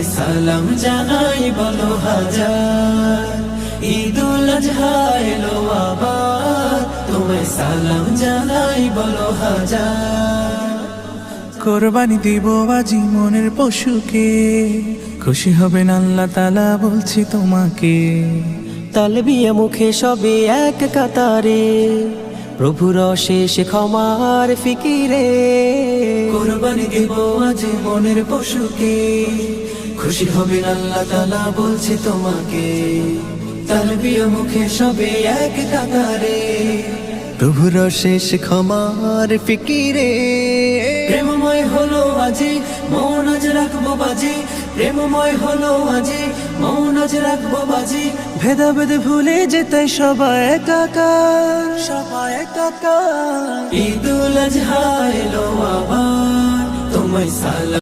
তোমায় সালাম জানাই বলো হাজার। ঈদুল আজহা এলো আবার, তোমায় সালাম জানাই বলো হাজার। কোরবানি দিব আজি মনের পশুকে, খুশি হবেন আল্লাহ তাআলা বলছি তোমাকে। তালবিয়া মুখে সবে এক কাতারে, প্রভুর অশেষ ক্ষমার ফিকিরে। কোরবানি দেব আজ মনের পশুকে, খুশি হবেন আল্লাহ তাআলা বলছি তোমাকে। তালবিয়া মুখে সবে এক কাতারে, প্রভুর শেষ ক্ষমার ফিকিরে। প্রেমময় হলো আজি মন আজ রাখবো বাজি, প্রেমময় হলো আজি মন আজ রাখবো বাজি। ভেদাভেদ ভুলে যেতে সবাই একাকার, সবাই একাকার। ঈদুল আজহা এলো আবার, তোমায় সালাম